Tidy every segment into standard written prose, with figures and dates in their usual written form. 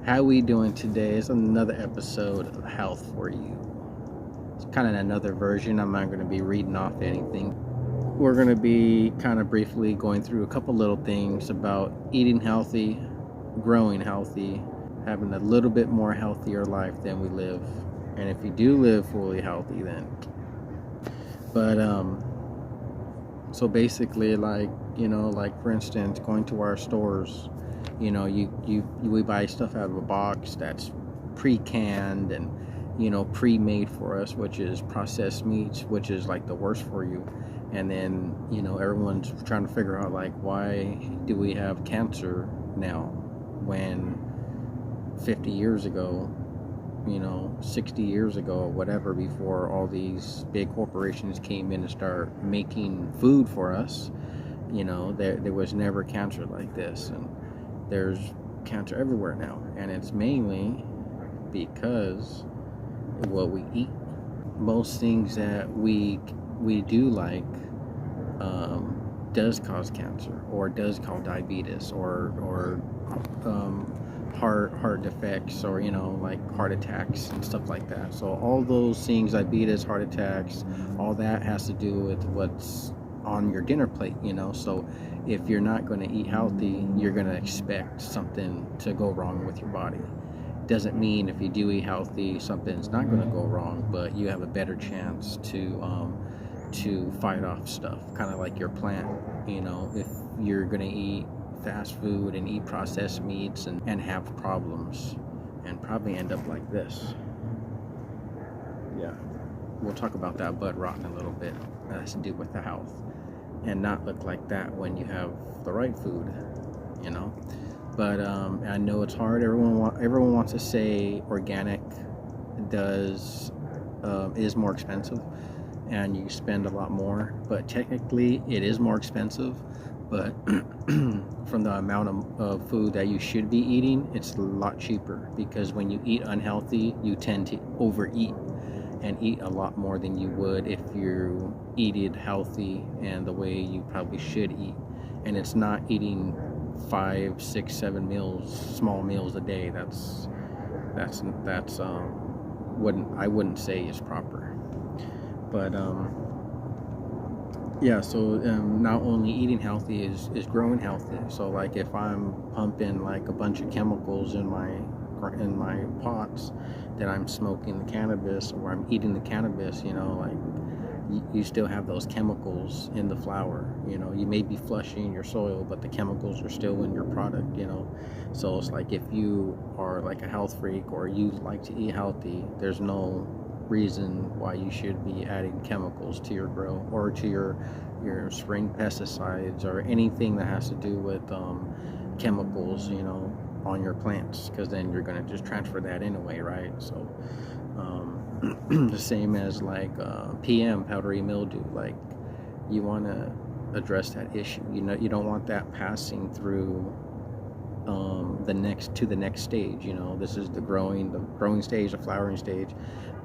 How we doing today? It's another episode of Health4U. It's kind of another version. I'm not going to be reading off anything. We're going to be kind of briefly going through a couple little things about eating healthy, growing healthy, having a little bit more healthier life than we live. And if you do live fully healthy, then. But so basically, like for instance, going to our stores. We buy stuff out of a box that's pre-canned and pre-made for us, which is processed meats, which is like the worst for you. And then everyone's trying to figure out, like, why do we have cancer now when 50 years ago, 60 years ago, or whatever, before all these big corporations came in and start making food for us, there was never cancer like this. And there's cancer everywhere now, and it's mainly because of what we eat. Most things that we do like does cause cancer, or does cause diabetes, or heart defects, or like heart attacks and stuff like that. So all those things, diabetes, heart attacks, all that has to do with what's on your dinner plate. So if you're not going to eat healthy, you're going to expect something to go wrong with your body. Doesn't mean if you do eat healthy, something's not going to go wrong, but you have a better chance to fight off stuff, kind of like your plant. If you're going to eat fast food and eat processed meats and have problems and probably end up like this. Yeah, we'll talk about that bud rot in a little bit. That has to do with the health, and not look like that when you have the right food, But I know it's hard. Everyone wants to say organic is more expensive, and you spend a lot more. But technically, it is more expensive. But from the amount of food that you should be eating, it's a lot cheaper, because when you eat unhealthy, you tend to overeat and eat a lot more than you would if you eat it healthy and the way you probably should eat. And it's not eating 5, 6, 7 meals, small meals a day. I wouldn't say is proper. But not only eating healthy is growing healthy. So like if I'm pumping like a bunch of chemicals in my pots, that I'm smoking the cannabis, or I'm eating the cannabis, you still have those chemicals in the flower. You may be flushing your soil, but the chemicals are still in your product. So it's like, if you are like a health freak, or you like to eat healthy, there's no reason why you should be adding chemicals to your grow, or to your spraying pesticides, or anything that has to do with chemicals, on your plants, because then you're going to just transfer that anyway, right? So the same as like PM, powdery mildew. Like, you want to address that issue. You don't want that passing through the next stage. This is the growing stage, the flowering stage,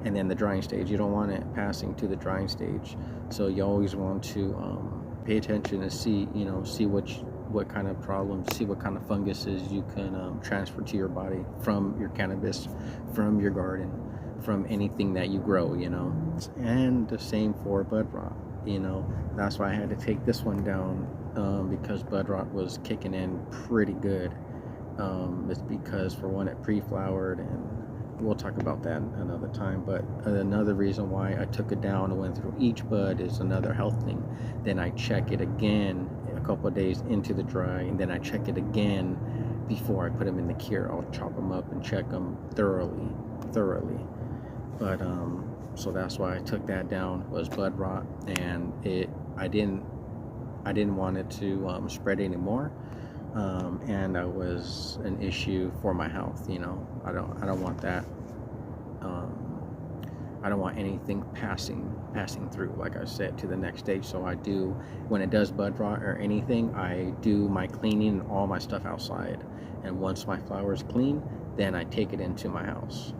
and then the drying stage. You don't want it passing to the drying stage. So you always want to pay attention and see what kind of problems, see what kind of funguses you can transfer to your body from your cannabis, from your garden, from anything that you grow. And the same for bud rot. That's why I had to take this one down, because bud rot was kicking in pretty good. It's because, for one, it pre-flowered, and we'll talk about that another time. But another reason why I took it down and went through each bud is another health thing. Then I check it again a couple of days into the dry, and then I check it again before I put them in the cure. I'll chop them up and check them thoroughly. But so that's why I took that down, was bud rot, and I didn't want it to spread anymore. And that was an issue for my health. I don't want that. I don't want anything passing through, like I said, to the next stage. So I do, when it does bud rot or anything, I do my cleaning and all my stuff outside. And once my flower is clean, then I take it into my house.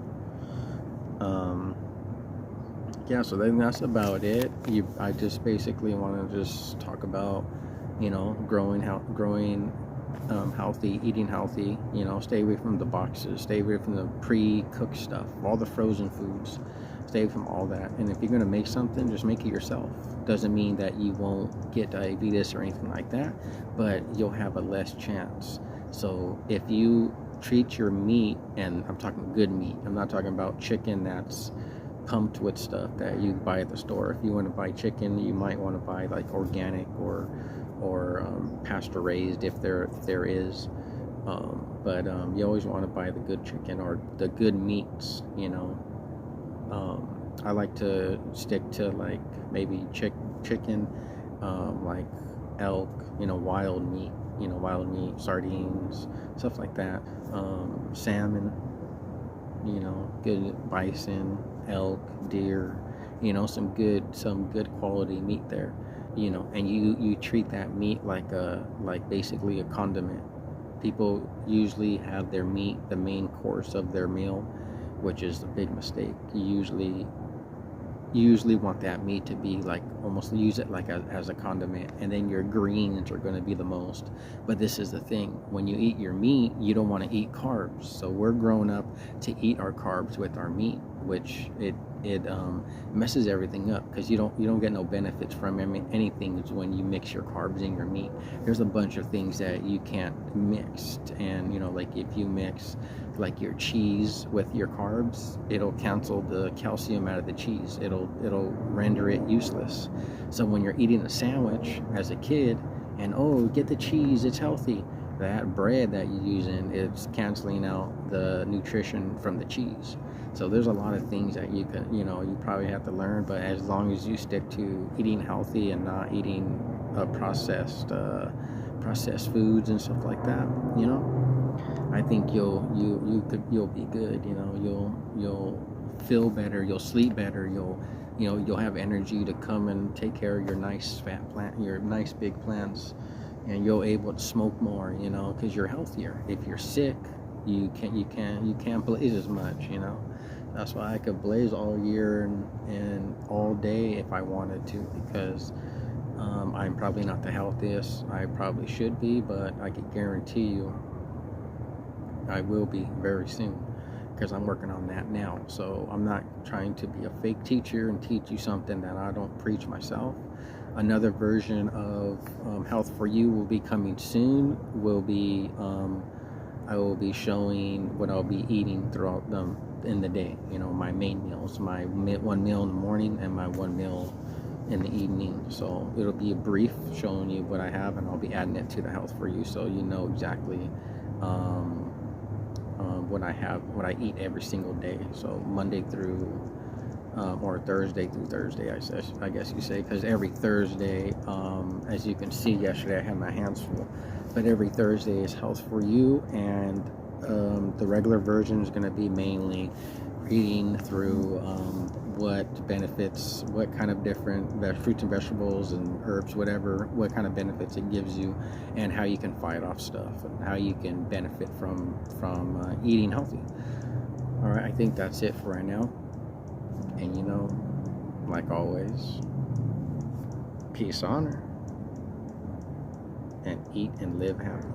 So then that's about it. I just basically want to just talk about, growing healthy, eating healthy. You know, stay away from the boxes, stay away from the pre-cooked stuff, all the frozen foods. Stay away from all that. And if you're gonna make something, just make it yourself. Doesn't mean that you won't get diabetes or anything like that, but you'll have a less chance. So if you treat your meat, and I'm talking good meat, I'm not talking about chicken that's pumped with stuff that you buy at the store. If you want to buy chicken, you might want to buy like organic or pasture raised if there is. But you always want to buy the good chicken or the good meats. You know, I like to stick to like maybe chicken, like elk. You know, wild meat. You know, wild meat, sardines, stuff like that. Salmon. You know, good bison, elk, deer, you know, some good quality meat there, you know, and you treat that meat like basically a condiment. People usually have their meat the main course of their meal, which is a big mistake. You usually want that meat to be like, almost use it like as a condiment, and then your greens are going to be the most. But this is the thing, when you eat your meat, you don't want to eat carbs. So we're grown up to eat our carbs with our meat, which it messes everything up, because you don't get no benefits from anything when you mix your carbs in your meat. There's a bunch of things that you can't mix, and you know, like if you mix like your cheese with your carbs, it'll cancel the calcium out of the cheese. It'll render it useless. So when you're eating a sandwich as a kid, and oh, get the cheese, it's healthy, that bread that you're using, it's canceling out the nutrition from the cheese. So there's a lot of things that you can, you know, you probably have to learn, but as long as you stick to eating healthy and not eating processed foods and stuff like that, you know, I think you'll be good. You know, you'll feel better, you'll sleep better, you'll have energy to come and take care of your nice your nice big plants, and you'll able to smoke more, you know, because you're healthier. If you're sick, you can't blaze as much, you know. That's why I could blaze all year and all day if I wanted to, because I'm probably not the healthiest I probably should be, but I can guarantee you I will be very soon, because I'm working on that now. So I'm not trying to be a fake teacher and teach you something that I don't preach myself. Another version of Health4U will be coming soon. I will be showing what I'll be eating throughout in the day. You know, my main meals, my one meal in the morning and my one meal in the evening. So it'll be a brief showing you what I have, and I'll be adding it to the Health4U, so you know exactly what I have, what I eat every single day. So Monday through or Thursday through Thursday, I guess you say, because every Thursday, as you can see, yesterday I had my hands full, but every Thursday is Health4U, and the regular version is going to be mainly reading through what benefits, what kind of different fruits and vegetables and herbs, whatever, what kind of benefits it gives you, and how you can fight off stuff, and how you can benefit from eating healthy. All right, I think that's it for right now. And you know, like always, peace, honor, and eat and live happy.